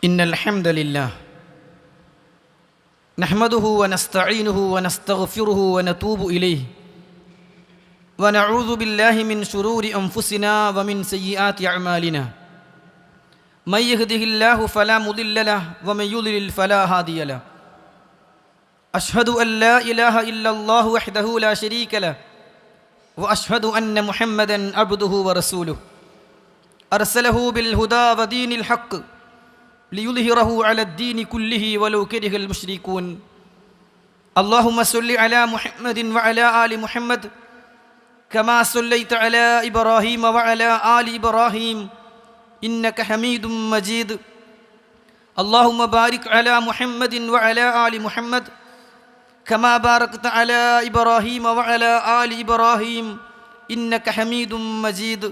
إن الحمد لله نحمده ونستعينه ونستغفره ونتوب إليه ونعوذ بالله من شرور أنفسنا ومن سيئات أعمالنا من يهده الله فلا مضل له ومن يضلل فلا هادي له أشهد أن لا إله إلا الله وحده لا شريك له وأشهد أن محمدا عبده ورسوله أرسله بالهدى ودين الحق ليظهره على الدين كله ولو كره المشركون اللهم صل على محمد وعلى آل محمد كما صليت على إبراهيم وعلى آل إبراهيم إنك حميد مجيد اللهم بارك على محمد وعلى آل محمد كما باركت على إبراهيم وعلى آل إبراهيم إنك حميد مجيد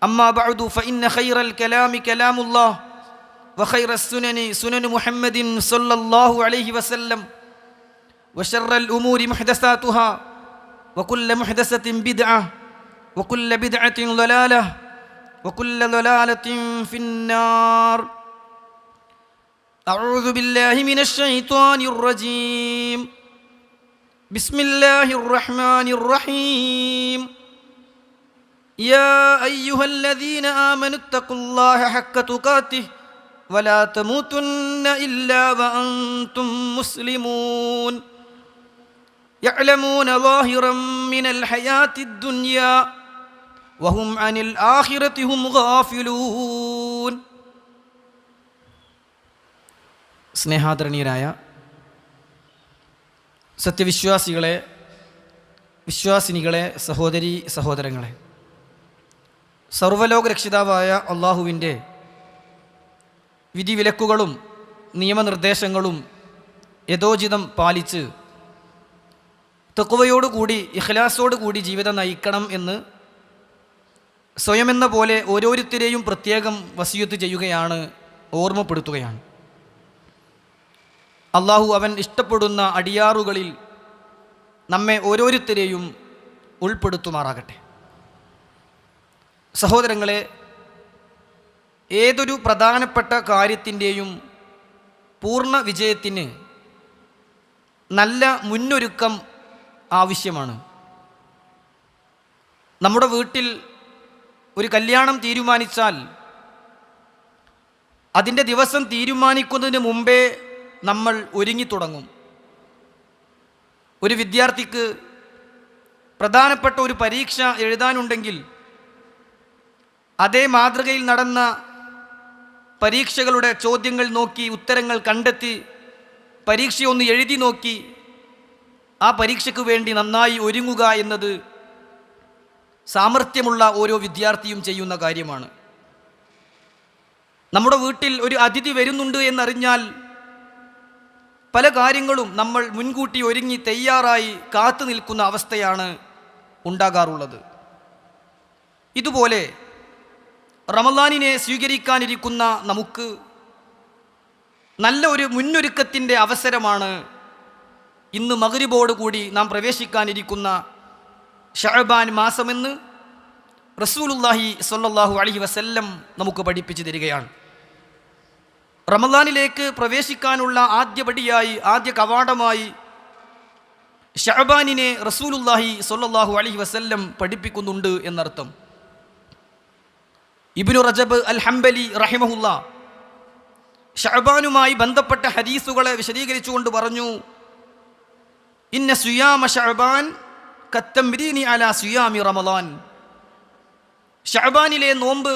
أما بعد فإن خير الكلام كلام الله وخير السنن سنن محمد صلى الله عليه وسلم وشر الأمور محدثاتها وكل محدثة بدعة وكل بدعة ضلالة وكل ضلالة في النار أعوذ بالله من الشيطان الرجيم بسم الله الرحمن الرحيم يا أيها الذين آمنوا اتقوا الله حق تقاته ولا تموتن إلا وأنتم مسلمون يعلمون ظاهرا من الحياة الدنيا وهم عن الآخرة هم غافلون. സ്നേഹാദരണീയരായ സത്യവിശ്വാസികളെ, വിശ്വാസിനികളെ, സഹോദരീ സഹോദരങ്ങളെ, സർവ്വലോക രക്ഷിതാവായ അള്ളാഹുവിൻ്റെ വിധിവിലക്കുകളും നിയമനിർദ്ദേശങ്ങളും യഥോചിതം പാലിച്ച് തഖ്വയോടുകൂടി ഇഖ്ലാസോടുകൂടി ജീവിതം നയിക്കണം എന്ന് സ്വയമെന്ന പോലെ ഓരോരുത്തരെയും പ്രത്യേകം വസിയത്ത് ചെയ്യുകയാണ്, ഓർമ്മപ്പെടുത്തുകയാണ്. അള്ളാഹു അവൻ ഇഷ്ടപ്പെടുന്ന അടിയാറുകളിൽ നമ്മെ ഓരോരുത്തരെയും ഉൾപ്പെടുത്തുമാറാകട്ടെ. സഹോദരങ്ങളെ, ഏതൊരു പ്രധാനപ്പെട്ട കാര്യത്തിൻ്റെയും പൂർണ്ണ വിജയത്തിന് നല്ല മുന്നൊരുക്കം ആവശ്യമാണ്. നമ്മുടെ വീട്ടിൽ ഒരു കല്യാണം തീരുമാനിച്ചാൽ അതിൻ്റെ ദിവസം തീരുമാനിക്കുന്നതിന് മുമ്പേ നമ്മൾ ഒരുങ്ങിത്തുടങ്ങും. ഒരു വിദ്യാർത്ഥിക്ക് പ്രധാനപ്പെട്ട ഒരു പരീക്ഷ എഴുതാനുണ്ടെങ്കിൽ അതേ മാതൃകയിൽ നടന്ന പരീക്ഷകളുടെ ചോദ്യങ്ങൾ നോക്കി ഉത്തരങ്ങൾ കണ്ടെത്തി പരീക്ഷയൊന്ന് എഴുതി നോക്കി ആ പരീക്ഷയ്ക്ക് വേണ്ടി നന്നായി ഒരുങ്ങുക എന്നത് സാമർഥ്യമുള്ള ഓരോ വിദ്യാർത്ഥിയും ചെയ്യുന്ന കാര്യമാണ്. നമ്മുടെ വീട്ടിൽ ഒരു അതിഥി വരുന്നുണ്ട് എന്നറിഞ്ഞാൽ പല കാര്യങ്ങളും നമ്മൾ മുൻകൂട്ടി ഒരുങ്ങി തയ്യാറായി കാത്തു നിൽക്കുന്ന അവസ്ഥയാണ് ഉണ്ടാകാറുള്ളത്. ഇതുപോലെ റമളാനിനെ സ്വീകരിക്കാനിരിക്കുന്ന നമുക്ക് നല്ല ഒരു മുന്നൊരുക്കത്തിൻ്റെ അവസരമാണ് ഇന്ന് മഗ്രിബോടുകൂടി നാം പ്രവേശിക്കാനിരിക്കുന്ന ശഅബാൻ മാസമെന്ന് റസൂലുള്ളാഹി സ്വല്ലല്ലാഹു അലൈഹി വസല്ലം നമുക്ക് പഠിപ്പിച്ചു തരികയാണ്. റമളാനിലേക്ക് പ്രവേശിക്കാനുള്ള ആദ്യപടിയായി, ആദ്യ കവാടമായി ശഅബാനിനെ റസൂലുള്ളാഹി സ്വല്ലല്ലാഹു അലൈഹി വസല്ലം പഠിപ്പിക്കുന്നുണ്ട് എന്നർത്ഥം. ഇബ്നു റജബ് അൽ ഹംബലി റഹിമഹുല്ലാ ശഅബാനുമായി ബന്ധപ്പെട്ട ഹദീസുകളെ വിശദീകരിച്ചുകൊണ്ട് പറഞ്ഞു, ഇന്ന സിയാമ ശഅബാൻ കത്തംരീനി അലാ സിയാമി റമളാൻ. ശഅബാനിലെ നോമ്പ്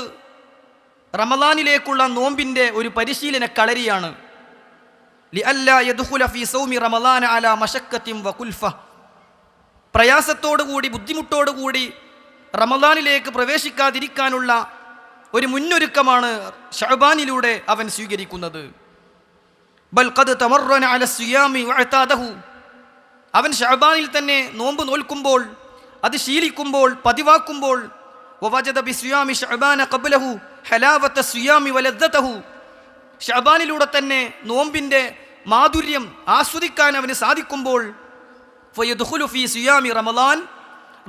റമളാനിലേക്കുള്ള നോമ്പിൻ്റെ ഒരു പരിശീലന കളരിയാണ്. ലിഅല്ലാ യദ്ഖുല ഫീ സൗമി റമളാന അലാ മശക്കത്തിൻ വകുൽഫ. പ്രയാസത്തോടുകൂടി, ബുദ്ധിമുട്ടോടുകൂടി റമളാനിലേക്ക് പ്രവേശിക്കാതിരിക്കാനുള്ള ഒരു മുന്നൊരുക്കമാണ് ശഅബാനിലൂടെ അവൻ സ്വീകരിക്കുന്നത്. ബൽ ഖദ് തമറന അല സിയാമി വഅതാദഹു. അവൻ ശഅബാനിൽ തന്നെ നോമ്പ് നോൽക്കുമ്പോൾ, അത് ശീലിക്കുമ്പോൾ, പതിവാക്കുമ്പോൾ, വവജദ ബിസിയാമി ശഅബാന ഖബ്ലഹു ഹലാവത സിയാമി വലദ്ദതഹു. ശഅബാനിലൂടെ തന്നെ നോമ്പിൻ്റെ മാധുര്യം ആസ്വദിക്കാൻ അവന് സാധിക്കുമ്പോൾ ഫയദ്ഖുലു ഫീ സിയാമി റമളാൻ.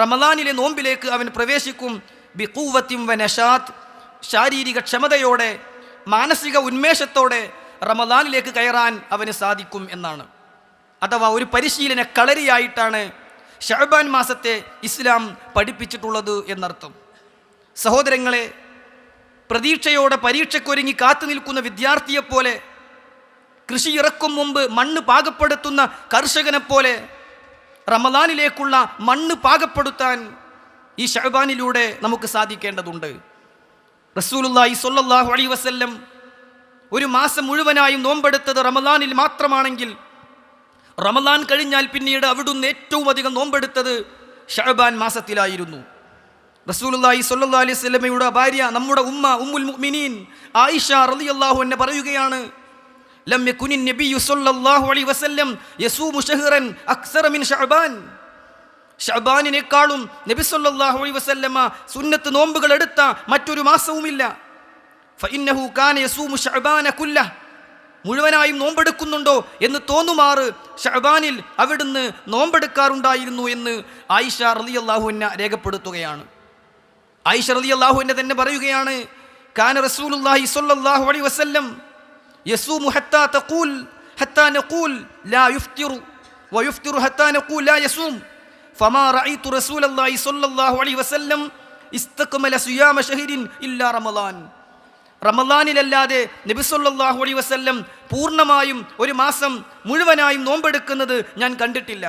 റമളാനിലെ നോമ്പിലേക്ക് അവൻ പ്രവേശിക്കും ബിഖുവത്തിൻ വനശാത്ത്. ശാരീരിക ക്ഷമതയോടെ, മാനസിക ഉന്മേഷത്തോടെ റമദാനിലേക്ക് കയറാൻ അവന് സാധിക്കും എന്നാണ്. അഥവാ ഒരു പരിശീലന കളരിയായിട്ടാണ് ശഅബാൻ മാസത്തെ ഇസ്ലാം പഠിപ്പിച്ചിട്ടുള്ളത് എന്നർത്ഥം. സഹോദരങ്ങളെ, പ്രതീക്ഷയോടെ പരീക്ഷയ്ക്കൊരുങ്ങി കാത്തു നിൽക്കുന്ന വിദ്യാർത്ഥിയെപ്പോലെ, കൃഷി ഇറക്കും മുമ്പ് മണ്ണ് പാകപ്പെടുത്തുന്ന കർഷകനെപ്പോലെ റമദാനിലേക്കുള്ള മണ്ണ് പാകപ്പെടുത്താൻ ഈ ശഅബാനിലൂടെ നമുക്ക് സാധിക്കേണ്ടതുണ്ട്. റസൂലുള്ളാഹി സ്വല്ലല്ലാഹു അലൈഹി വസല്ലം ഒരു മാസം മുഴുവനായും നോമ്പെടുത്തത് റമദാനിൽ മാത്രമാണെങ്കിൽ, റമദാൻ കഴിഞ്ഞാൽ പിന്നീട് അവിടുന്ന് ഏറ്റവും അധികം നോമ്പെടുത്തത് ശഅബാൻ മാസത്തിലായിരുന്നു. റസൂലുള്ളാഹി സ്വല്ലല്ലാഹു അലൈഹി വസല്ലമയുടെ ഭാര്യ, നമ്മുടെ ഉമ്മുൽ മുഅ്മിനീൻ ആയിഷ റളിയല്ലാഹു അൻഹ പറയുകയാണ്, ലം യകുനിൻ നബിയ്യു സ്വല്ലല്ലാഹു അലൈഹി വസല്ലം യസൂമു ശഹ്റൻ അക്സറ മിൻ ശഅബാൻ. ശഅബാനിനേക്കാളും നബി സല്ലല്ലാഹു അലൈഹി വസല്ലമ സുന്നത്ത് നോമ്പുകൾ എടുത്ത മറ്റൊരു മാസവുമില്ല. ഫഇന്നഹു കാന യസൂമു ശഅബാന കുല്ലഹ്. മുഴുവനായും നോമ്പെടുക്കുന്നുണ്ടോ എന്ന് തോന്നുമാറ് ശഅബാനിൽ അവിടുന്ന് നോമ്പെടുക്കാറുണ്ടായിരുന്നു എന്ന് ആയിഷ റളിയല്ലാഹു അൻഹ രേഖപ്പെടുത്തുകയാണ്. ആയിഷ റളിയല്ലാഹു അൻഹ തന്നെ പറയുകയാണ്, കാന റസൂലുള്ളാഹി സ്വല്ലല്ലാഹു അലൈഹി വസല്ലം യസൂമു ഹത്താ തഖൂൽ ഹത്താ നഖൂൽ ലാ യുഫ്തിറു വയുഫ്തിറു ഹത്താ നഖൂൽ ലാ യസൂം ഫമാ റഅയ്തു റസൂലല്ലാഹി സ്വല്ലല്ലാഹു അലൈഹി വസല്ലം ഇസ്തക്മല സിയാമ ശഹ്രിൻ ഇല്ലാ റമളാൻ. റമളാനിലല്ലാതെ നബി സല്ലല്ലാഹു അലൈഹി വസല്ലം പൂർണ്ണമായും ഒരു മാസം മുഴുവനായും നോമ്പെടുക്കുന്നത് ഞാൻ കണ്ടിട്ടില്ല.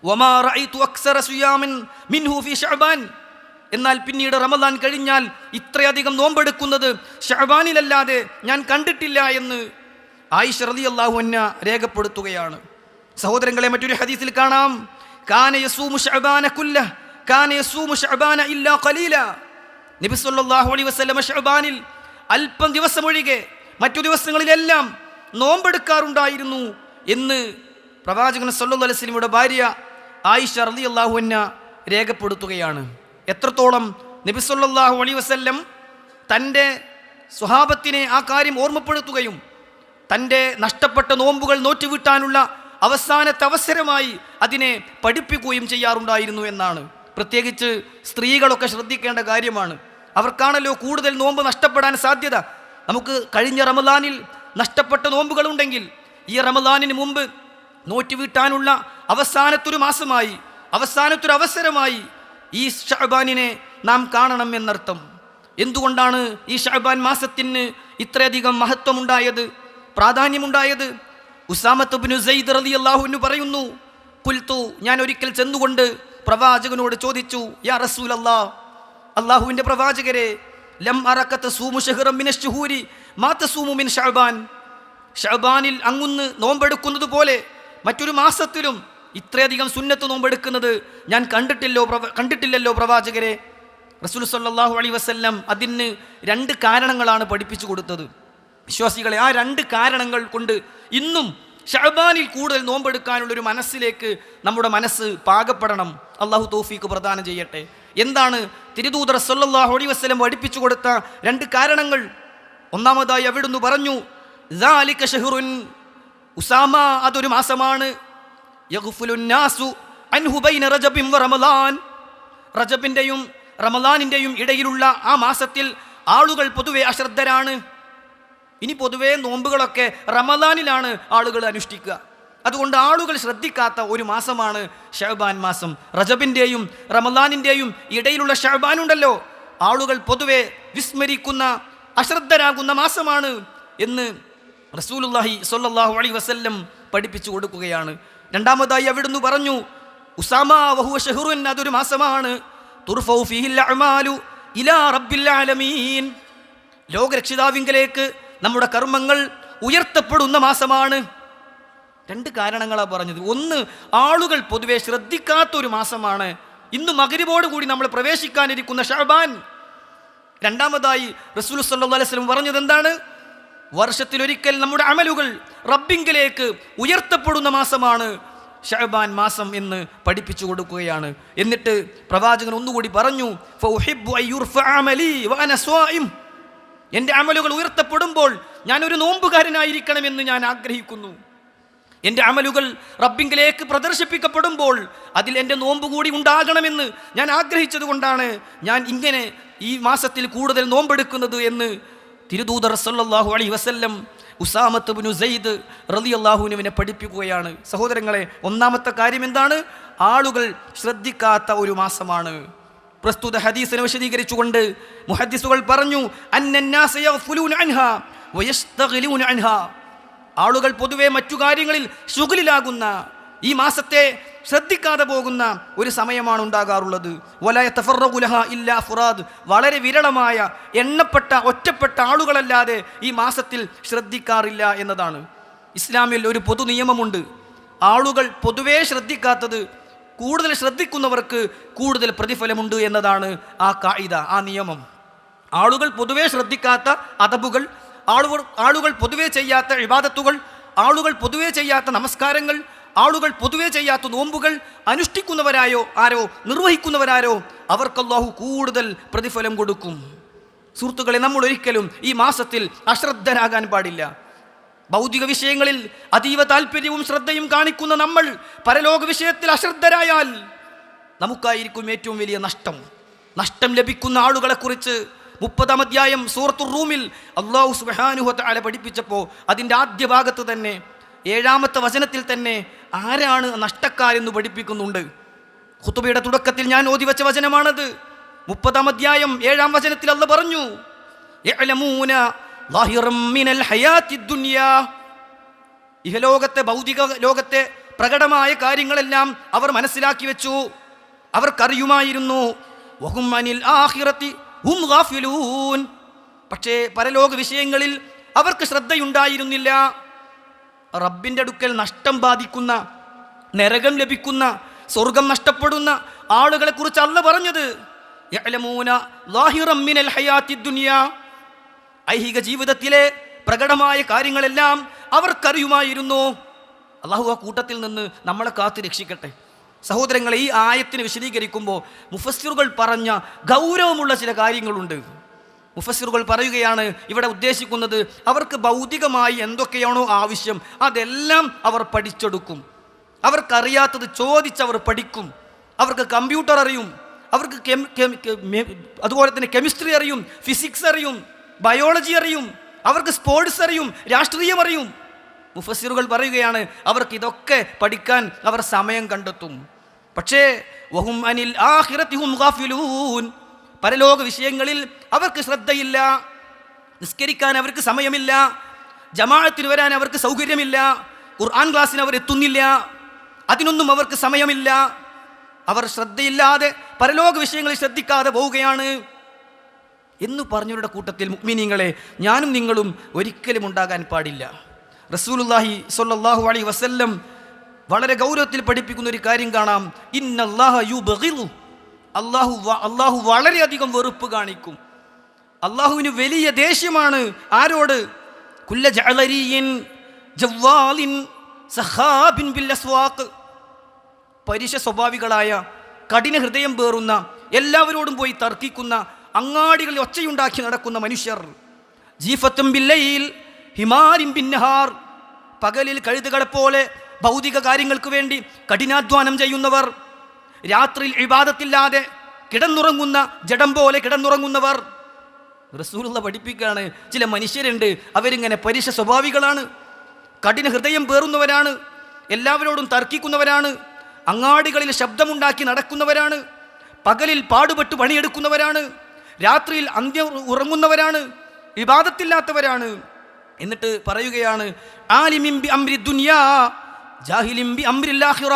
വമാ റഅയ്തു അക്സറ സിയാമൻ മിൻഹു ഫീ ശഅബാൻ. എന്നാൽ പിന്നീട് റമളാൻ കഴിഞ്ഞാൽ ഇത്രയധികം നോമ്പെടുക്കുന്നത് ശഅബാനിലല്ലാതെ ഞാൻ കണ്ടിട്ടില്ല എന്ന് ആയിഷ റളിയല്ലാഹു അൻഹ രേഖപ്പെടുത്തുകയാണ്. സഹോദരങ്ങളെ, മറ്റൊരു ഹദീസിൽ കാണാം, കാന യസൂമു ശഅബാന കുല്ലഹ് കാന യസൂമു ശഅബാന ഇല്ലാ ഖലീല. നബി സല്ലല്ലാഹു അലൈഹി വസല്ലം ശഅബാനിൽ അല്പം ദിവസം ഒഴികെ മറ്റു ദിവസങ്ങളിലെല്ലാം നോമ്പെടുക്കാറുണ്ടായിരുന്നു എന്ന് പ്രവാചകൻ സല്ലല്ലാഹു അലൈഹി വസല്ലമയുടെ ഭാര്യ ആയിഷ റളിയല്ലാഹു അൻഹ രേഖപ്പെടുത്തുകയാണ്. എത്രത്തോളം നബി സല്ലല്ലാഹു അലൈഹി വസല്ലം തൻ്റെ സ്വഹാബത്തിനെ ആ കാര്യം ഓർമ്മപ്പെടുത്തുകയും തൻ്റെ നഷ്ടപ്പെട്ട നോമ്പുകൾ നോറ്റുവിട്ടാനുള്ള അവസാനത്തെ അവസരമായി അതിനെ പഠിപ്പിക്കുകയും ചെയ്യാറുണ്ടായിരുന്നു എന്നാണ്. പ്രത്യേകിച്ച് സ്ത്രീകളൊക്കെ ശ്രദ്ധിക്കേണ്ട കാര്യമാണ്. അവർക്കാണല്ലോ കൂടുതൽ നോമ്പ് നഷ്ടപ്പെടാൻ സാധ്യത. നമുക്ക് കഴിഞ്ഞ റമളാനിൽ നഷ്ടപ്പെട്ട നോമ്പുകളുണ്ടെങ്കിൽ ഈ റമളാനിന് മുമ്പ് നോറ്റുവീട്ടാനുള്ള അവസാനത്തൊരു മാസമായി, അവസാനത്തൊരു അവസരമായി ഈ ശഅബാനിനെ നാം കാണണം എന്നർത്ഥം. എന്തുകൊണ്ടാണ് ഈ ശഅബാൻ മാസത്തിന് ഇത്രയധികം മഹത്വമുണ്ടായത്, പ്രാധാന്യമുണ്ടായത്? ഉസാമത്ത് ഇബ്നു സയ്യിദ് റളിയല്ലാഹു അൻഹു പറയുന്നു, ഖുൽതു, ഞാൻ ഒരിക്കൽ ചെന്നുകൊണ്ട് പ്രവാചകനോട് ചോദിച്ചു, യാ റസൂലല്ലാഹ്, അല്ലാഹുവിൻ്റെ പ്രവാചകരെ, ലം അറക തസൂമു ശഹ്റൻ മിനശ് ശുഹൂരി മാ തസൂമു മിൻ ശഅബാൻ. ശഅബാനിൽ അങ്ങുന്ന് നോമ്പെടുക്കുന്നത് പോലെ മറ്റൊരു മാസത്തിലും ഇത്രയധികം സുന്നത്ത് നോമ്പെടുക്കുന്നത് ഞാൻ കണ്ടിട്ടില്ലല്ലോ പ്രവാചകരെ. റസൂൽ സല്ലല്ലാഹു അലൈഹി വസല്ലം അതിന് 2 കാരണങ്ങളാണ് പഠിപ്പിച്ചു കൊടുത്തത്. വിശ്വാസികളെ, ആ 2 കാരണങ്ങൾ കൊണ്ട് ഇന്നും ശഅബാനിൽ കൂടുതൽ നോമ്പെടുക്കാനുള്ളൊരു മനസ്സിലേക്ക് നമ്മുടെ മനസ്സ് പാകപ്പെടണം. അള്ളാഹു തൗഫീഖ് പ്രദാനം ചെയ്യട്ടെ. എന്താണ് തിരുദൂതർ സല്ലല്ലാഹു അലൈഹി വസല്ലം പഠിപ്പിച്ചു കൊടുത്ത 2 കാരണങ്ങൾ? ഒന്നാമതായി അവിടുന്ന് പറഞ്ഞു, ദാലിക ശഹ്റുൻ, ഉസാമ, അതൊരു മാസമാണ്, യഗ്ഫുലുൻ നാസു അൻഹു ബൈന റജബിൻ വ റമളാൻ. റജബിൻ്റെയും റമളാനിൻ്റെയും ഇടയിലുള്ള ആ മാസത്തിൽ ആളുകൾ പൊതുവെ അശ്രദ്ധരാണ്. ഇനി പൊതുവേ നോമ്പുകളൊക്കെ റമളാനിലാണ് ആളുകൾ അനുഷ്ഠിക്കുക. അതുകൊണ്ട് ആളുകൾ ശ്രദ്ധിക്കാത്ത ഒരു മാസമാണ് ശഅബാൻ മാസം. റജബിൻ്റെയും റമളാനിൻ്റെയും ഇടയിലുള്ള ശഅബാൻ ഉണ്ടല്ലോ, ആളുകൾ പൊതുവെ വിസ്മരിക്കുന്ന, അശ്രദ്ധരാകുന്ന മാസമാണ് എന്ന് റസൂലുള്ളാഹി സ്വല്ലല്ലാഹു അലൈഹി വസല്ലം പഠിപ്പിച്ചു കൊടുക്കുകയാണ്. രണ്ടാമതായി അവിടുന്ന് പറഞ്ഞു, ഉസാമ വഹുവ ശഹ്റുൻ, അതൊരു മാസമാണ്, തുർഫഉ ഫീഹിൽ അഅമാലു ഇലാ റബ്ബിൽ ആലമീൻ. ലോകരക്ഷിതാവിങ്കലേക്ക് നമ്മുടെ കർമ്മങ്ങൾ ഉയർത്തപ്പെടുന്ന മാസമാണ്. 2 കാരണങ്ങളാണ് പറഞ്ഞത്. ഒന്ന്, ആളുകൾ പൊതുവെ ശ്രദ്ധിക്കാത്തൊരു മാസമാണ് ഇന്ന് മഗ്രിബോട് കൂടി നമ്മൾ പ്രവേശിക്കാനിരിക്കുന്ന ശഅബാൻ. രണ്ടാമതായി റസൂൽ സല്ലല്ലാഹു അലൈഹി വസല്ലം പറഞ്ഞത് എന്താണ്? വർഷത്തിലൊരിക്കൽ നമ്മുടെ അമലുകൾ റബ്ബിങ്കിലേക്ക് ഉയർത്തപ്പെടുന്ന മാസമാണ് ശഅബാൻ മാസം എന്ന് പഠിപ്പിച്ചു കൊടുക്കുകയാണ്. എന്നിട്ട് പ്രവാചകൻ ഒന്നുകൂടി പറഞ്ഞു, ഫഉഹിബ്ബു അയ്യുർഫഅ അമലി വഅന സ്വായിം. എൻ്റെ അമലുകൾ ഉയർത്തപ്പെടുമ്പോൾ ഞാനൊരു നോമ്പുകാരനായിരിക്കണമെന്ന് ഞാൻ ആഗ്രഹിക്കുന്നു. എൻ്റെ അമലുകൾ റബ്ബിങ്കിലേക്ക് പ്രദർശിപ്പിക്കപ്പെടുമ്പോൾ അതിൽ എൻ്റെ നോമ്പ് കൂടി ഉണ്ടാകണമെന്ന് ഞാൻ ആഗ്രഹിച്ചത് കൊണ്ടാണ് ഞാൻ ഇങ്ങനെ ഈ മാസത്തിൽ കൂടുതൽ നോമ്പെടുക്കുന്നത് എന്ന് തിരുദൂതർ സല്ലല്ലാഹു അലൈഹി വസല്ലം ഉസാമത്ത് ഇബ്നു സെയ്ദ് റളിയല്ലാഹു അൻഹുവിനെ പഠിപ്പിക്കുകയാണ്. സഹോദരങ്ങളെ, ഒന്നാമത്തെ കാര്യം എന്താണ്? ആളുകൾ ശ്രദ്ധിക്കാത്ത ഒരു മാസമാണ്. പ്രസ്തുത ഹദീസിനെ വിശദീകരിച്ചുകൊണ്ട് മുഹദ്ദിസുകൾ പറഞ്ഞു, അന്നന്നാസ യഗ്ഫുലൂന അൻഹാ വയസ്തഗ്ലിഊന അൻഹാ. ആളുകൾ പൊതുവെ മറ്റു കാര്യങ്ങളിൽ ശുഗ്ലിലാകുന്ന, ഈ മാസത്തെ ശ്രദ്ധിക്കാതെ പോകുന്ന ഒരു സമയമാണ് ഉണ്ടാകാറുള്ളത്. വലാ യതഫറഗു ലഹാ ഇല്ലാ ഫുറാദ്. വളരെ വിരളമായ എണ്ണപ്പെട്ട ഒറ്റപ്പെട്ട ആളുകളല്ലാതെ ഈ മാസത്തിൽ ശ്രദ്ധിക്കാറില്ല എന്നതാണ്. ഇസ്ലാമിൽ ഒരു പൊതു നിയമമുണ്ട്. ആളുകൾ പൊതുവേ ശ്രദ്ധിക്കാത്തത് കൂടുതൽ ശ്രദ്ധിക്കുന്നവർക്ക് കൂടുതൽ പ്രതിഫലമുണ്ട് എന്നതാണ് ആ കായിദ, ആ നിയമം. ആളുകൾ പൊതുവേ ശ്രദ്ധിക്കാത്ത അദബുകൾ, ആളുകൾ പൊതുവേ ചെയ്യാത്ത ഇബാദത്തുകൾ, ആളുകൾ പൊതുവേ ചെയ്യാത്ത നമസ്കാരങ്ങൾ, ആളുകൾ പൊതുവേ ചെയ്യാത്ത നോമ്പുകൾ അനുഷ്ഠിക്കുന്നവരായോ ആരോ നിർവഹിക്കുന്നവരാരോ അവർക്ക് അല്ലാഹു കൂടുതൽ പ്രതിഫലം കൊടുക്കും. സുഹൃത്തുക്കളെ, നമ്മൾ ഒരിക്കലും ഈ മാസത്തിൽ അശ്രദ്ധരാകാൻ പാടില്ല. ഭൗതിക വിഷയങ്ങളിൽ അതീവ താല്പര്യവും ശ്രദ്ധയും കാണിക്കുന്ന നമ്മൾ പരലോക വിഷയത്തിൽ അശ്രദ്ധരായാൽ നമുക്കായിരിക്കും ഏറ്റവും വലിയ നഷ്ടം ലഭിക്കുന്ന ആളുകളെക്കുറിച്ച് 30-ാം അധ്യായം സൂറത്തുർ റൂമിൽ അല്ലാഹു സുബ്ഹാനഹു വ തആല പഠിപ്പിച്ചപ്പോൾ അതിൻ്റെ ആദ്യ ഭാഗത്ത് തന്നെ 7-ാമത്തെ വചനത്തിൽ തന്നെ ആരാണ് നഷ്ടക്കാരെന്ന് പഠിപ്പിക്കുന്നുണ്ട്. ഖുതുബയുടെ തുടക്കത്തിൽ ഞാൻ ഓതി വെച്ച വചനമാണത്. 30-ാം അധ്യായം 7-ാം വചനത്തിൽ അല്ലാഹു പറഞ്ഞു, യഅലമൂന ളാഹിറം മിനൽ ഹയാത്തിദ് ദുനിയാ. ഇഹലോകത്തെ ഭൗതിക ലോകത്തെ പ്രകടമായ കാര്യങ്ങളെല്ലാം അവർ മനസ്സിലാക്കി വെച്ചു, അവർക്കറിയുമായിരുന്നു. വഹും അനിൽ ആഖിറതി ഹും ഗാഫിലൂൻ. പക്ഷേ പരലോക വിഷയങ്ങളിൽ അവർക്ക് ശ്രദ്ധയുണ്ടായിരുന്നില്ല. റബ്ബിൻ്റെ അടുക്കൽ നഷ്ടം ബാധിക്കുന്ന, നരകം ലഭിക്കുന്ന, സ്വർഗം നഷ്ടപ്പെടുന്ന ആളുകളെ കുറിച്ച് അല്ലാഹു പറഞ്ഞത് യഅലമൂന ളാഹിറം മിനൽ ഹയാത്തിദ് ദുനിയാ. ഐഹിക ജീവിതത്തിലെ പ്രകടമായ കാര്യങ്ങളെല്ലാം അവർക്കറിയുമായിരുന്നു. അല്ലാഹു ആ കൂട്ടത്തിൽ നിന്ന് നമ്മളെ കാത്തു രക്ഷിക്കട്ടെ. സഹോദരങ്ങളെ, ഈ ആയത്തിന് വിശദീകരിക്കുമ്പോൾ മുഫസ്സിറുകൾ പറഞ്ഞ ഗൗരവമുള്ള ചില കാര്യങ്ങളുണ്ട്. മുഫസ്സിറുകൾ പറയുകയാണ്, ഇവിടെ ഉദ്ദേശിക്കുന്നത് അവർക്ക് ഭൗതികമായി എന്തൊക്കെയാണോ ആവശ്യം അതെല്ലാം അവർ പഠിച്ചെടുക്കും. അവർക്കറിയാത്തത് ചോദിച്ചവർ പഠിക്കും. അവർക്ക് കമ്പ്യൂട്ടർ അറിയും, അവർക്ക് അതുപോലെ തന്നെ കെമിസ്ട്രി അറിയും, ഫിസിക്സ് അറിയും, ബയോളജി അറിയും, അവർക്ക് സ്പോർട്സ് അറിയും, രാഷ്ട്രീയം അറിയും. മുഫസ്സിറുകൾ പറയുകയാണ്, അവർക്ക് ഇതൊക്കെ പഠിക്കാൻ അവർ സമയം കണ്ടെത്തും. പക്ഷേ വഹും അനിൽ ആഖിറതി ഹും ഗാഫിലൂൻ. പരലോക വിഷയങ്ങളിൽ അവർക്ക് ശ്രദ്ധയില്ല. നിസ്കരിക്കാൻ അവർക്ക് സമയമില്ല, ജമാഅത്തിന് വരാൻ അവർക്ക് സൗകര്യമില്ല, ഖുർആൻ ക്ലാസ്സിന് അവർ എത്തുന്നില്ല, അതിനൊന്നും അവർക്ക് സമയമില്ല. അവർ ശ്രദ്ധയില്ലാതെ പരലോക വിഷയങ്ങളിൽ ശ്രദ്ധിക്കാതെ പോവുകയാണ് എന്ന് പറഞ്ഞവരുടെ കൂട്ടത്തിൽ മുഅ്മിനീങ്ങളെ ഞാനും നിങ്ങളും ഒരിക്കലും ഉണ്ടാകാൻ പാടില്ല. റസൂലുള്ളാഹി സ്വല്ലല്ലാഹു അലൈഹി വസല്ലം വളരെ ഗൗരവത്തിൽ പഠിപ്പിക്കുന്ന ഒരു കാര്യം കാണാം. ഇന്നല്ലാഹ യുബ്ഗിദു. അല്ലാഹു വളരെയധികം വെറുപ്പ് കാണിക്കും. അല്ലാഹുവിന് വലിയ ദേഷ്യമാണ്. ആരോട്? കുല്ല ജഅലരിയിൻ ജവാലിൻ സഖാബിൻ ബിൽ അസ്വാഖ്. പരുഷ സ്വഭാവികളായ, കഠിന ഹൃദയം പേറുന്ന, എല്ലാവരോടും പോയി തർക്കിക്കുന്ന, അങ്ങാടികളിൽ ഒച്ചയുണ്ടാക്കി നടക്കുന്ന മനുഷ്യർ. ജീഫത്തും ബില്ലയിൽ ഹിമാരിം ബിന്നഹാർ. പകലിൽ കഴുതുകളെപ്പോലെ ഭൗതിക കാര്യങ്ങൾക്ക് വേണ്ടി കഠിനാധ്വാനം ചെയ്യുന്നവർ, രാത്രിയിൽ ഇബാദത്തില്ലാതെ കിടന്നുറങ്ങുന്ന, ജഡം പോലെ കിടന്നുറങ്ങുന്നവർ. റസൂലുള്ള പഠിപ്പിക്കുകയാണ്, ചില മനുഷ്യരുണ്ട്, അവരിങ്ങനെ പരുഷ സ്വഭാവികളാണ്, കഠിന ഹൃദയം പേറുന്നവരാണ്, എല്ലാവരോടും തർക്കിക്കുന്നവരാണ്, അങ്ങാടികളിൽ ശബ്ദമുണ്ടാക്കി നടക്കുന്നവരാണ്, പകലിൽ പാടുപെട്ട് പണിയെടുക്കുന്നവരാണ്, രാത്രിയിൽ അന്ത്യം ഉറങ്ങുന്നവരാണ്, ഇബാദത്തില്ലാത്തവരാണ്. എന്നിട്ട് പറയുകയാണ്, ആലിമിൻ ബി അംരി ദുനിയാ ജാഹിലിൻ ബി അംരിൽ ആഖിറ.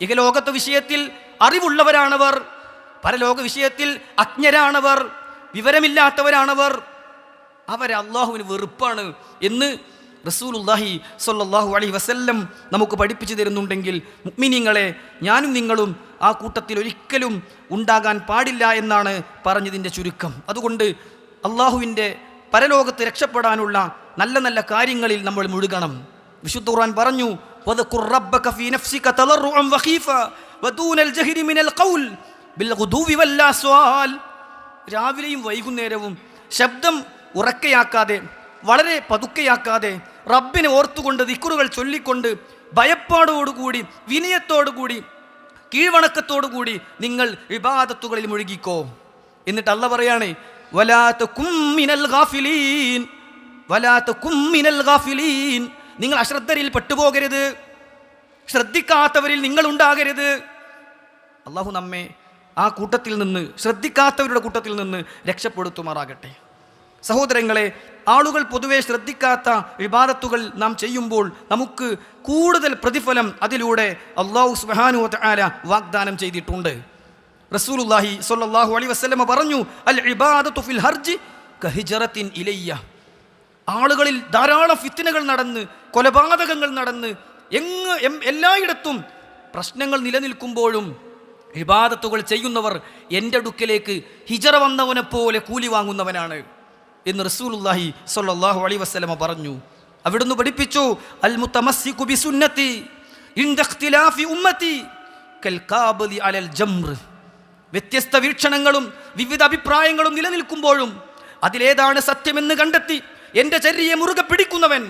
ഇഹലോകത്തെ വിഷയത്തിൽ അറിവുള്ളവരാണവർ, പരലോക വിഷയത്തിൽ അജ്ഞരാണവർ, വിവരമില്ലാത്തവരാണവർ. അവരെ അള്ളാഹുവിന് വെറുപ്പാണ് എന്ന് റസൂലുള്ളാഹി സ്വല്ലല്ലാഹു അലൈഹി വസല്ലം നമുക്ക് പഠിപ്പിച്ചു തരുന്നുണ്ടെങ്കിൽ മുഅ്മിനീങ്ങളെ ഞാനും നിങ്ങളും ആ കൂട്ടത്തിൽ ഒരിക്കലും ഉണ്ടാകാൻ പാടില്ല എന്നാണ് പറഞ്ഞതിൻ്റെ ചുരുക്കം. അതുകൊണ്ട് അള്ളാഹുവിൻ്റെ പരലോകത്ത് രക്ഷപ്പെടാനുള്ള നല്ല നല്ല കാര്യങ്ങളിൽ നമ്മൾ മുഴുകണം. വിശുദ്ധ ഖുർആൻ പറഞ്ഞു, വദ്കുർ റബ്ബക ഫീ നഫ്സിക തളർറുഅൻ വഖീഫ വദൂനൽ ജഹരി മിനൽ ഖൗൽ ബിൽഗുദൂവി വല്ലാസ്വാൽ. രാവിലെയും വൈകുന്നേരവും ശബ്ദം ഉറക്കയാക്കാതെ, വളരെ പതുക്കെയാക്കാതെ, റബ്ബിനെ ഓർത്തുകൊണ്ട് ദിക്റുകൾ ചൊല്ലിക്കൊണ്ട് ഭയപ്പാടോടുകൂടി, വിനയത്തോടുകൂടി, കീഴ്വണക്കത്തോടുകൂടി നിങ്ങൾ ഇബാദത്തുകളിൽ മുഴുകിക്കോ. എന്നിട്ട് അല്ലാഹു പറയാണ്, വലാ തകും മിനൽ ഗാഫിലീൻ, വലാ തകും മിനൽ ഗാഫിലീൻ. നിങ്ങൾ അശ്രദ്ധരിൽ പെട്ടുപോകരുത്, ശ്രദ്ധിക്കാത്തവരിൽ നിങ്ങൾ ഉണ്ടാകരുത്. അള്ളാഹു നമ്മെ ആ കൂട്ടത്തിൽ നിന്ന്, ശ്രദ്ധിക്കാത്തവരുടെ കൂട്ടത്തിൽ നിന്ന് രക്ഷപ്പെടുത്തുമാറാകട്ടെ. സഹോദരങ്ങളെ, ആളുകൾ പൊതുവെ ശ്രദ്ധിക്കാത്ത ഇബാദത്തുകൾ നാം ചെയ്യുമ്പോൾ നമുക്ക് കൂടുതൽ പ്രതിഫലം അതിലൂടെ അല്ലാഹു സുബ്ഹാനഹു വ തആല വാഗ്ദാനം ചെയ്തിട്ടുണ്ട്. റസൂലുള്ളാഹി സ്വല്ലല്ലാഹു അലൈഹി വസല്ലം പറഞ്ഞു, അൽ ഇബാദത്തു ഫിൽ ഹർജി കഹിജറത്തിൻ ഇലയ്യ. ആളുകളിൽ ധാരാളം ഫിത്നകൾ നടന്ന്, കൊലപാതകങ്ങൾ നടന്ന്, എല്ലായിടത്തും പ്രശ്നങ്ങൾ നിലനിൽക്കുമ്പോഴും ഇബാദത്തുകൾ ചെയ്യുന്നവർ എൻ്റെ അടുക്കലേക്ക് ഹിജറ വന്നവനെ പോലെ കൂലി വാങ്ങുന്നവനാണ് എന്ന് റസൂലുള്ളാഹി സ്വല്ലല്ലാഹു അലൈഹി വസല്ലം പറഞ്ഞു. അവിടുന്ന് പഠിപ്പിച്ചു, അൽ മുതമസ്സിഖു ബിസുന്നതി ഇൻദ ഇഖ്തിലാഫി ഉമ്മതി കൽ ഖാബദി അലൽ ജംർ. വ്യത്യസ്ത വീക്ഷണങ്ങളും വിവിധ അഭിപ്രായങ്ങളും നിലനിൽക്കുമ്പോഴും അതിലേതാണ് സത്യമെന്ന് കണ്ടെത്തി എൻ്റെ ചര്യയെ മുറുകെ പിടിക്കുന്നവൻ